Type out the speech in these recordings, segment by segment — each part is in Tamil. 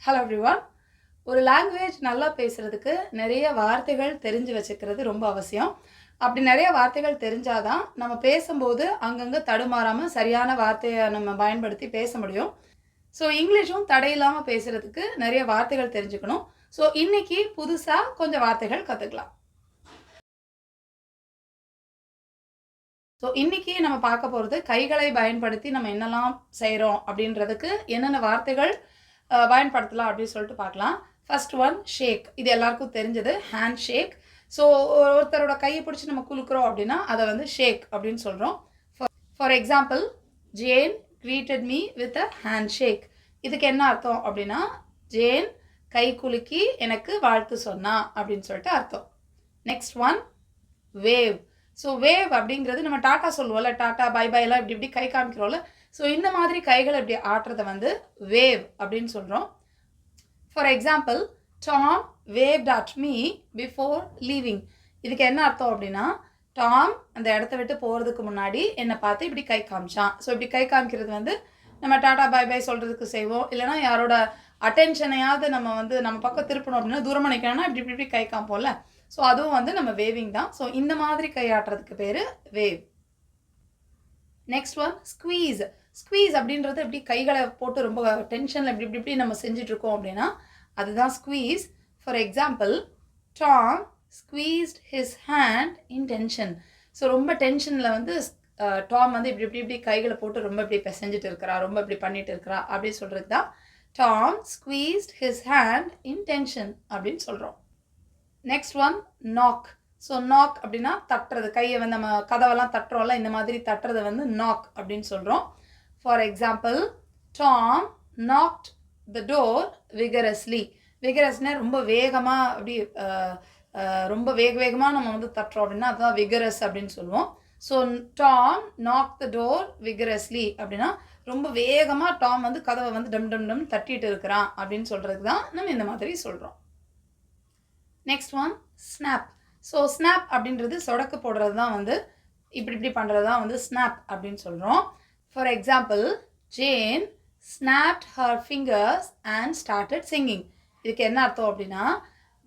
Hello everyone. ஒரு லாங்குவேஜ் நல்லா பேசுகிறதுக்கு நிறைய வார்த்தைகள் தெரிஞ்சு வச்சுக்கிறது ரொம்ப அவசியம். அப்படி நிறைய வார்த்தைகள் தெரிஞ்சாதான் நம்ம பேசும்போது அங்கங்கே தடுமாறாமல் சரியான வார்த்தையை நம்ம பயன்படுத்தி பேச முடியும். ஸோ இங்கிலீஷும் தடையில்லாமல் பேசுகிறதுக்கு நிறைய வார்த்தைகள் தெரிஞ்சுக்கணும். ஸோ இன்னைக்கு புதுசாக கொஞ்சம் வார்த்தைகள் கற்றுக்கலாம். ஸோ இன்றைக்கி நம்ம பார்க்க போகிறது கைகளை பயன்படுத்தி நம்ம என்னெல்லாம் செய்கிறோம் அப்படின்றதுக்கு என்னென்ன வார்த்தைகள் பயன்படுத்தலாம் அப்படின்னு சொல்லிட்டு பார்க்கலாம். ஃபர்ஸ்ட் ஒன் ஷேக். இது எல்லாருக்கும் தெரிஞ்சது ஹேண்ட் ஷேக். ஸோ ஒருத்தரோட கையை பிடிச்சி நம்ம குலுக்குறோம் அப்படின்னா அதை வந்து ஷேக் அப்படின்னு சொல்கிறோம். For example, Jane greeted me with a hand shake. இதுக்கு என்ன அர்த்தம் அப்படின்னா, ஜேன் கை குலுக்கி எனக்கு வாழ்த்து சொன்னா அப்படின்னு சொல்லிட்டு அர்த்தம். Next one wave. So wave அப்படிங்கிறது நம்ம டாட்டா சொல்லுவோம்ல, டாட்டா பை பைலாம் இப்படி இப்படி கை காமிக்கிறோம்ல. ஸோ இந்த மாதிரி கைகளை இப்படி ஆட்டுறதை வந்து வேவ் அப்படின்னு சொல்கிறோம். For example, Tom waved at me before leaving. இதுக்கு என்ன அர்த்தம் அப்படின்னா, டாம் அந்த இடத்த விட்டு போகிறதுக்கு முன்னாடி என்னை பார்த்து இப்படி கை காமிச்சான். ஸோ இப்படி கை காமிக்கிறது வந்து நம்ம டாட்டா பை பை சொல்கிறதுக்கு செய்வோம். இல்லைனா யாரோட அட்டென்ஷனையாவது நம்ம வந்து நம்ம பக்கம் திருப்பணும் அப்படின்னா, தூரமாக நிற்கணும்னா இப்படி இப்படி கை காமிப்போம்ல. ஸோ அதுவும் வந்து நம்ம வேவிங் தான். ஸோ இந்த மாதிரி கையாட்டுறதுக்கு பேர் wave. Next one squeeze. Squeeze அப்படின்றது இப்படி கைகளை போட்டு ரொம்ப டென்ஷனில் இப்படி இப்படி இப்படி நம்ம செஞ்சிட்ருக்கோம் அப்படின்னா அதுதான் squeeze. For example, Tom squeezed his hand in tension. So ரொம்ப டென்ஷனில் வந்து டாம் வந்து இப்படி இப்படி இப்படி கைகளை போட்டு ரொம்ப இப்படி செஞ்சுட்டு இருக்கிறா, ரொம்ப இப்படி பண்ணிட்டு இருக்கிறா அப்படின்னு சொல்கிறது தான் Tom squeezed his hand in tension அப்படின்னு சொல்கிறோம். Next one knock. So knock அப்படின்னா தட்டுறது, கையை வந்து நம்ம கதவெல்லாம் தட்டுறோம்ல, இந்த மாதிரி தட்டுறதை வந்து நாக் அப்படின்னு சொல்கிறோம். For example, Tom knocked the door vigorously. விகரஸ்னால் ரொம்ப வேகமாக அப்படி ரொம்ப வேகமாக நம்ம வந்து தட்டுறோம் அப்படின்னா அதுதான் விகரஸ் அப்படின்னு சொல்லுவோம். ஸோ டாம் நாக் த டோர் விகரஸ்லி அப்படின்னா ரொம்ப வேகமாக டாம் வந்து கதவை வந்து டம் டம் டம் தட்டிட்டு இருக்கிறான் அப்படின்னு சொல்கிறதுக்கு தான் நம்ம இந்த மாதிரி சொல்கிறோம். Next one snap. So snap அப்படின்றது சொடக்கு போடுறது தான் வந்து இப்படி இப்படி பண்ணுறது தான் வந்து ஸ்னாப் அப்படின்னு சொல்கிறோம். For example, Jane snapped her fingers and started singing. இதுக்கு என்ன அர்த்தம் அப்படின்னா,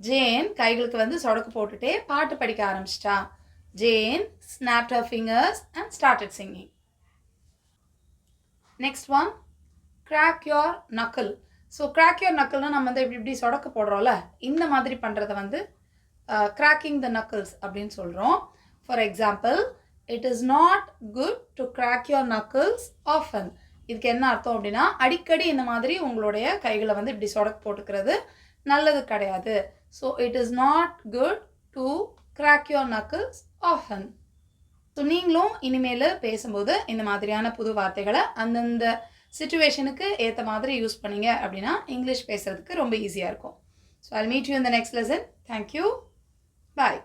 ஜேன் கைகளுக்கு வந்து சொடக்கு போட்டுட்டே பாட்டு படிக்க ஆரம்பிச்சிட்டா. Jane snapped her fingers and started singing. Next one crack your knuckle. So crack your நக்கல்னால் நம்ம வந்து இப்படி இப்படி சொடக்கு போடுறோம்ல, இந்த மாதிரி பண்ணுறத வந்து கிராக்கிங் த நக்கல்ஸ் அப்படின்னு சொல்கிறோம். For example, it is not good to crack your knuckles often. இதுக்கு என்ன அர்த்தம் அப்படின்னா, அடிக்கடி இந்த மாதிரி உங்களுடைய கைகளை வந்து இப்படி சொடக்கு போட்டுக்கிறது நல்லது கிடையாது. So it is not good to crack your knuckles often. So நீங்களும் இனிமேல் பேசும்போது இந்த மாதிரியான புது வார்த்தைகளை அந்தந்த சிச்சுவேஷனுக்கு ஏற்ற மாதிரி யூஸ் பண்ணிங்க அப்படின்னா இங்கிலீஷ் பேசுகிறதுக்கு ரொம்ப ஈஸியாக இருக்கும். So I'll meet you in the next lesson. Thank you. Bye.